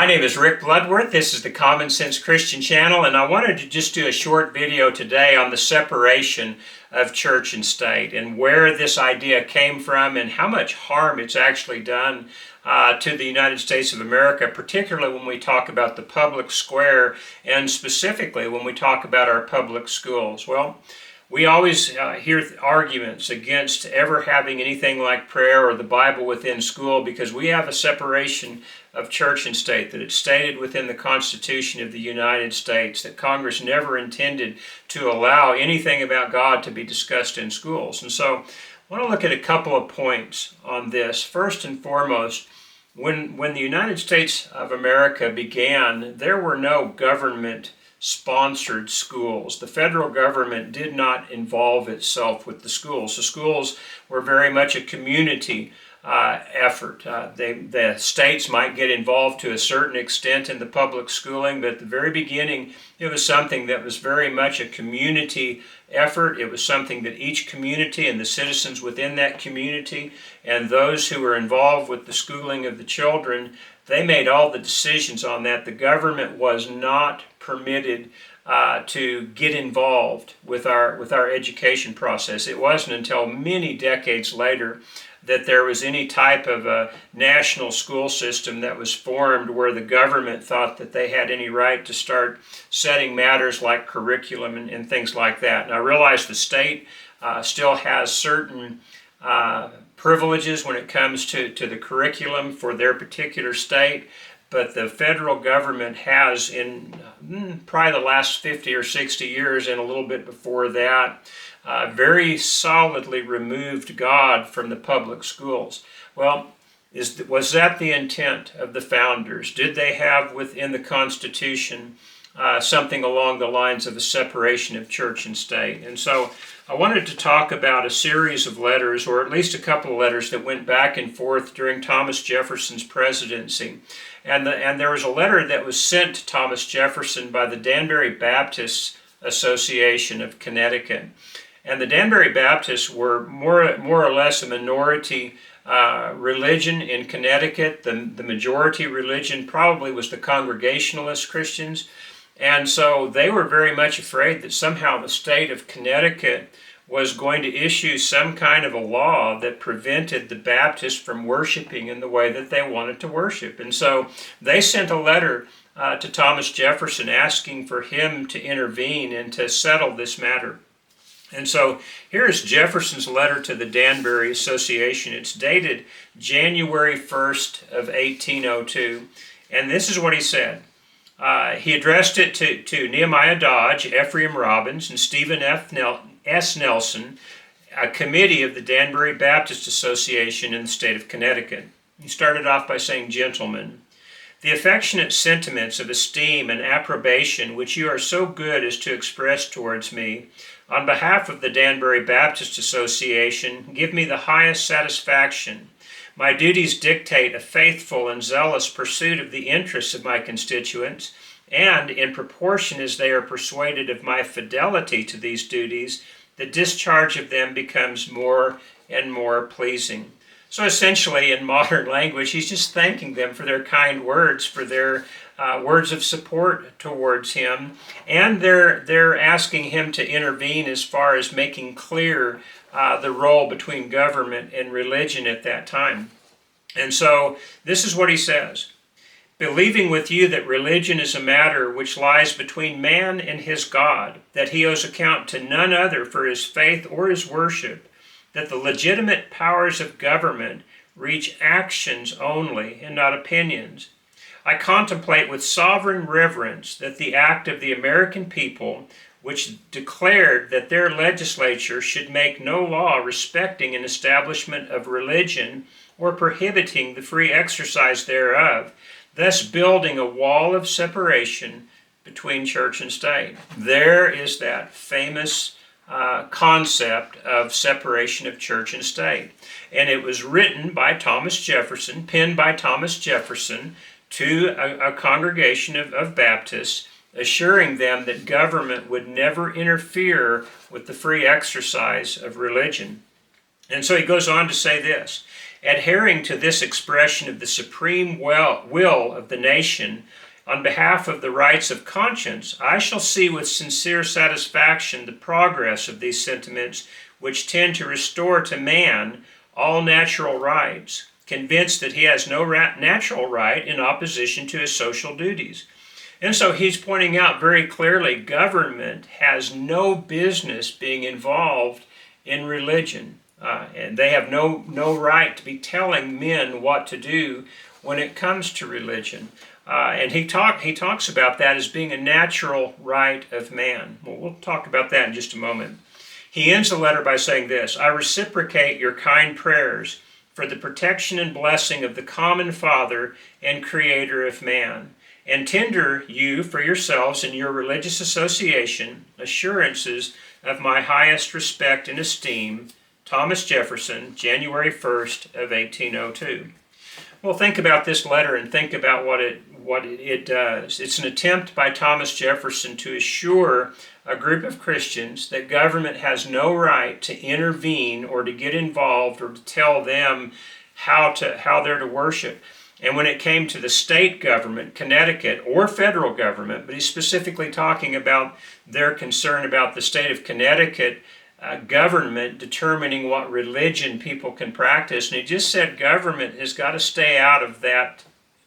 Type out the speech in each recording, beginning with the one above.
My name is Rick Bloodworth. This is the Common Sense Christian channel, and I wanted to just do a short video today on the separation of church and state and where this idea came from and how much harm it's actually done to the United States of America, particularly when we talk about the public square and specifically when we talk about our public schools. Well, we always hear arguments against ever having anything like prayer or the Bible within school because we have a separation of church and state, that it's stated within the Constitution of the United States that Congress never intended to allow anything about God to be discussed in schools. And so I want to look at a couple of points on this. First and foremost, when the United States of America began, there were no government-sponsored schools. The federal government did not involve itself with the schools. The schools were very much a community effort. The states might get involved to a certain extent in the public schooling, but at the very beginning it was something that was very much a community effort. It was something that each community and the citizens within that community and those who were involved with the schooling of the children, they made all the decisions on that. The government was not permitted to get involved with our education process. It wasn't until many decades later that there was any type of a national school system that was formed where the government thought that they had any right to start setting matters like curriculum and things like that. And I realize the state still has certain privileges when it comes to the curriculum for their particular state, but the federal government has, in probably the last 50 or 60 years and a little bit before that, very solidly removed God from the public schools. Well, was that the intent of the founders? Did they have within the Constitution something along the lines of a separation of church and state? And so I wanted to talk about a series of letters, or at least a couple of letters that went back and forth during Thomas Jefferson's presidency. And there was a letter that was sent to Thomas Jefferson by the Danbury Baptist Association of Connecticut. And the Danbury Baptists were more or less a minority religion in Connecticut. The majority religion probably was the Congregationalist Christians. And so they were very much afraid that somehow the state of Connecticut was going to issue some kind of a law that prevented the Baptists from worshiping in the way that they wanted to worship. And so they sent a letter to Thomas Jefferson asking for him to intervene and to settle this matter. And so here's Jefferson's letter to the Danbury Association. It's dated January 1st of 1802. And this is what he said. He addressed it to Nehemiah Dodge, Ephraim Robbins, and Stephen S. Nelson, a committee of the Danbury Baptist Association in the state of Connecticut. He started off by saying, "Gentlemen, the affectionate sentiments of esteem and approbation which you are so good as to express towards me, on behalf of the Danbury Baptist Association, give me the highest satisfaction. My duties dictate a faithful and zealous pursuit of the interests of my constituents, and in proportion as they are persuaded of my fidelity to these duties, the discharge of them becomes more and more pleasing." So essentially, in modern language, he's just thanking them for their kind words, for their words of support towards him, and they're asking him to intervene as far as making clear the role between government and religion at that time. And so this is what he says. "Believing with you that religion is a matter which lies between man and his God, that he owes account to none other for his faith or his worship, that the legitimate powers of government reach actions only and not opinions, I contemplate with sovereign reverence that the act of the American people, which declared that their legislature should make no law respecting an establishment of religion or prohibiting the free exercise thereof, thus building a wall of separation between church and state." There is that famous concept of separation of church and state. And it was written by Thomas Jefferson, penned by Thomas Jefferson, to a congregation of Baptists, assuring them that government would never interfere with the free exercise of religion. And so he goes on to say this, Adhering to this expression of the supreme will of the nation on behalf of the rights of conscience, I shall see with sincere satisfaction the progress of these sentiments which tend to restore to man all natural rights, convinced that he has no natural right in opposition to his social duties. And so he's pointing out very clearly government has no business being involved in religion. And they have no right to be telling men what to do when it comes to religion. And he talks about that as being a natural right of man. Well, we'll talk about that in just a moment. He ends the letter by saying this: I reciprocate your kind prayers for the protection and blessing of the common Father and Creator of man, and tender you for yourselves and your religious association assurances of my highest respect and esteem. Thomas Jefferson, January 1st of 1802. Well, think about this letter and think about what it does. It's an attempt by Thomas Jefferson to assure a group of Christians that government has no right to intervene or to get involved or to tell them how they're to worship. And when it came to the state government, Connecticut, or federal government, but he's specifically talking about their concern about the state of Connecticut government determining what religion people can practice. And he just said government has got to stay out of that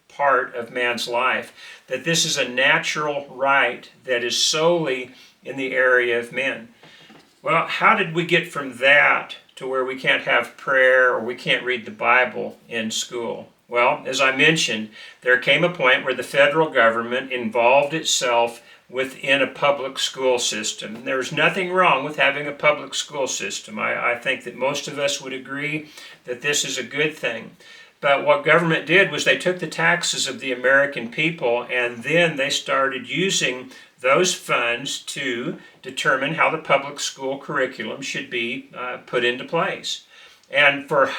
part of man's life, that this is a natural right that is solely in the area of men. Well, how did we get from that to where we can't have prayer or we can't read the Bible in school? Well, as I mentioned, there came a point where the federal government involved itself within a public school system. There's nothing wrong with having a public school system. I think that most of us would agree that this is a good thing. But what government did was they took the taxes of the American people and then they started using those funds to determine how the public school curriculum should be put into place. And for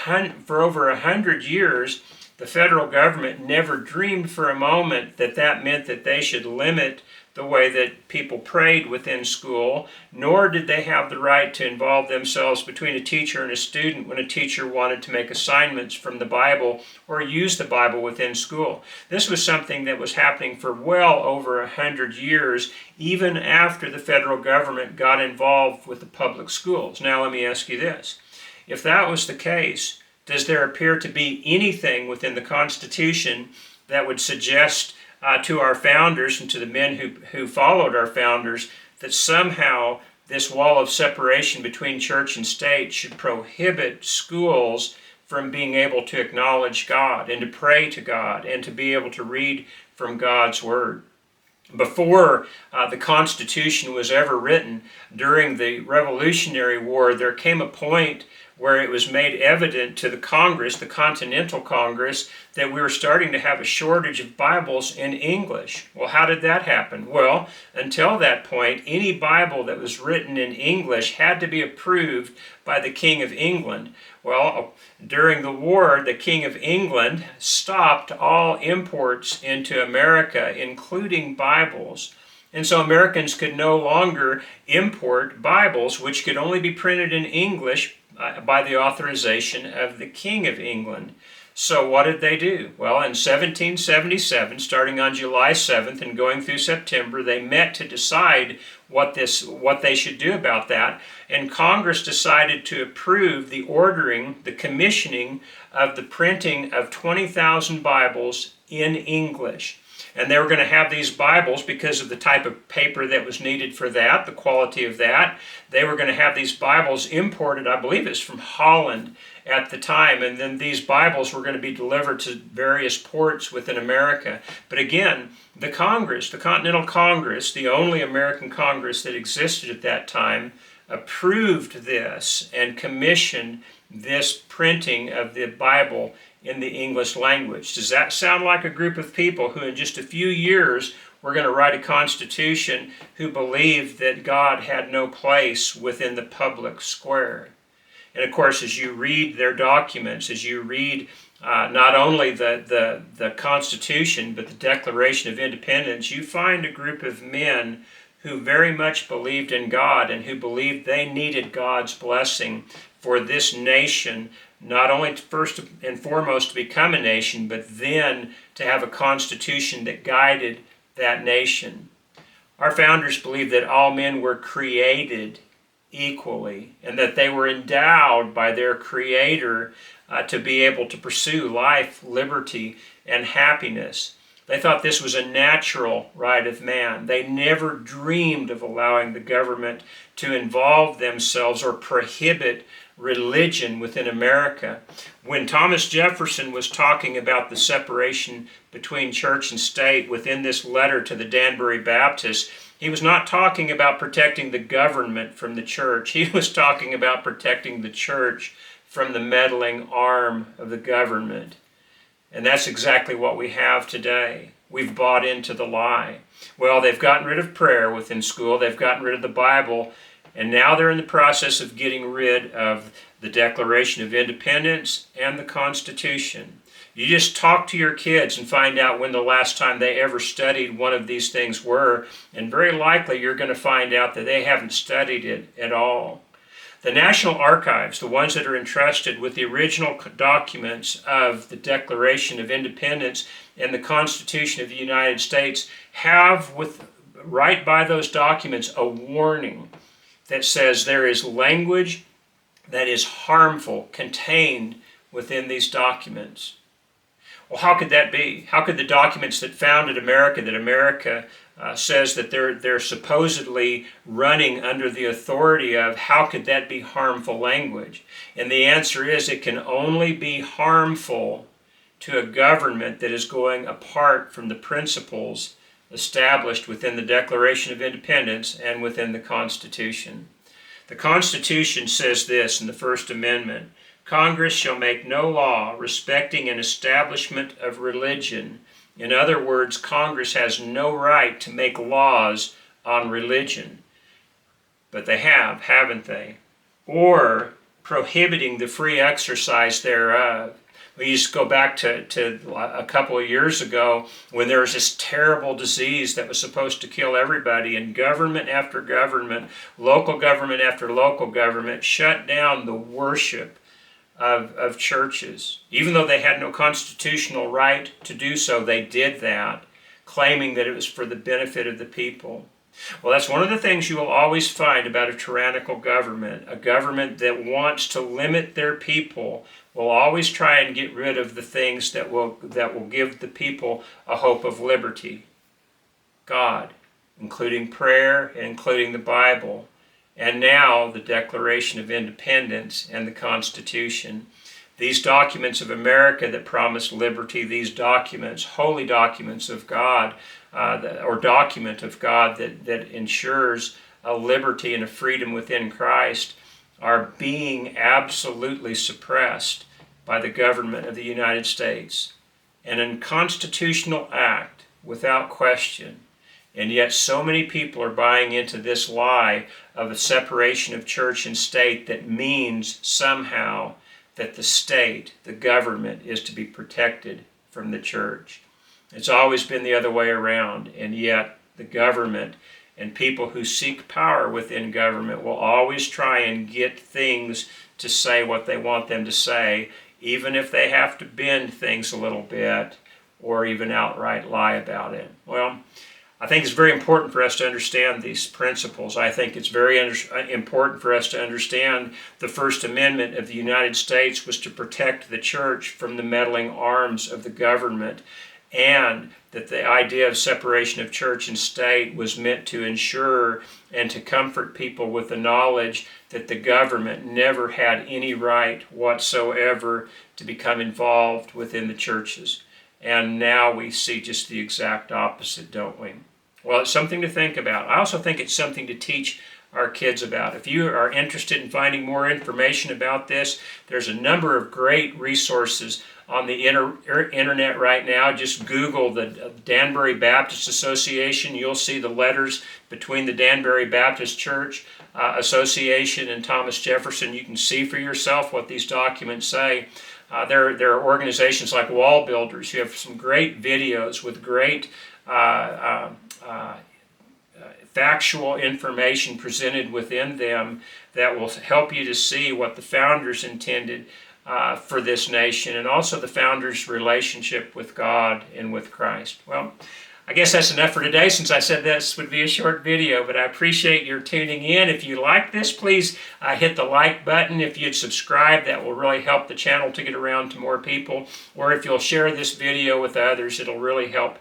over 100 years, the federal government never dreamed for a moment that that meant that they should limit the way that people prayed within school, nor did they have the right to involve themselves between a teacher and a student when a teacher wanted to make assignments from the Bible or use the Bible within school. This was something that was happening for well over 100 years, even after the federal government got involved with the public schools. Now let me ask you this. If that was the case, does there appear to be anything within the Constitution that would suggest to our founders and to the men who followed our founders that somehow this wall of separation between church and state should prohibit schools from being able to acknowledge God and to pray to God and to be able to read from God's Word? Before the Constitution was ever written, during the Revolutionary War, there came a point where it was made evident to the Congress, the Continental Congress, that we were starting to have a shortage of Bibles in English. Well, how did that happen? Well, until that point, any Bible that was written in English had to be approved by the King of England. Well, during the war, the King of England stopped all imports into America, including Bibles. And so Americans could no longer import Bibles, which could only be printed in English by the authorization of the King of England. So what did they do? Well, in 1777, starting on July 7th and going through September, they met to decide what they should do about that. And Congress decided to approve the commissioning of the printing of 20,000 Bibles in English. And they were going to have these Bibles because of the type of paper that was needed for that, the quality of that. They were going to have these Bibles imported, I believe it's from Holland at the time, and then these Bibles were going to be delivered to various ports within America. But again, the Congress, the Continental Congress, the only American Congress that existed at that time, approved this and commissioned this printing of the Bible in the English language. Does that sound like a group of people who in just a few years were going to write a constitution who believed that God had no place within the public square? And of course, as you read their documents, as you read not only the Constitution, but the Declaration of Independence, you find a group of men who very much believed in God and who believed they needed God's blessing for this nation not only first and foremost to become a nation, but then to have a constitution that guided that nation. Our founders believed that all men were created equally and that they were endowed by their Creator to be able to pursue life, liberty, and happiness. They thought this was a natural right of man. They never dreamed of allowing the government to involve themselves or prohibit religion within America. When Thomas Jefferson was talking about the separation between church and state within this letter to the Danbury Baptists, he was not talking about protecting the government from the church. He was talking about protecting the church from the meddling arm of the government. And that's exactly what we have today. We've bought into the lie. Well, they've gotten rid of prayer within school. They've gotten rid of the Bible. And now they're in the process of getting rid of the Declaration of Independence and the Constitution. You just talk to your kids and find out when the last time they ever studied one of these things were, and very likely you're going to find out that they haven't studied it at all. The National Archives, the ones that are entrusted with the original documents of the Declaration of Independence and the Constitution of the United States, have right by those documents a warning that says there is language that is harmful contained within these documents. Well, how could that be? How could the documents that founded America, that America says that they're supposedly running under the authority of, how could that be harmful language? And the answer is it can only be harmful to a government that is going apart from the principles established within the Declaration of Independence and within the Constitution. The Constitution says this in the First Amendment: Congress shall make no law respecting an establishment of religion. In other words, Congress has no right to make laws on religion. But they have, haven't they? Or prohibiting the free exercise thereof. We used to go back to a couple of years ago when there was this terrible disease that was supposed to kill everybody, and government after government, local government after local government shut down the worship of churches. Even though they had no constitutional right to do so, they did that, claiming that it was for the benefit of the people. Well, that's one of the things you will always find about a tyrannical government. A government that wants to limit their people will always try and get rid of the things that will give the people a hope of liberty. God, including prayer and including the Bible, and now the Declaration of Independence and the Constitution. These documents of America that promise liberty, these documents, holy documents of God, or document of God that ensures a liberty and a freedom within Christ, are being absolutely suppressed by the government of the United States. An unconstitutional act, without question. And yet so many people are buying into this lie of a separation of church and state that means somehow that the state, the government, is to be protected from the church. It's always been the other way around, and yet the government and people who seek power within government will always try and get things to say what they want them to say, even if they have to bend things a little bit or even outright lie about it. Well, I think it's very important for us to understand these principles. I think it's very important for us to understand the First Amendment of the United States was to protect the church from the meddling arms of the government, and that the idea of separation of church and state was meant to ensure and to comfort people with the knowledge that the government never had any right whatsoever to become involved within the churches. And now we see just the exact opposite, don't we? Well, it's something to think about. I also think it's something to teach our kids about. If you are interested in finding more information about this, there's a number of great resources on the internet right now. Just Google the Danbury Baptist Association. You'll see the letters between the Danbury Baptist Church Association and Thomas Jefferson. You can see for yourself what these documents say. There are organizations like Wall Builders who have some great videos with great factual information presented within them that will help you to see what the founders intended for this nation, and also the founder's relationship with God and with Christ. Well, I guess that's enough for today, since I said this would be a short video, but I appreciate your tuning in. If you like this, please hit the like button. If you'd subscribe, that will really help the channel to get around to more people. Or if you'll share this video with others, it'll really help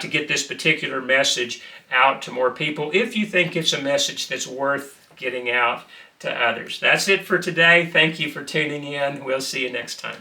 to get this particular message out to more people, if you think it's a message that's worth getting out to others. That's it for today. Thank you for tuning in. We'll see you next time.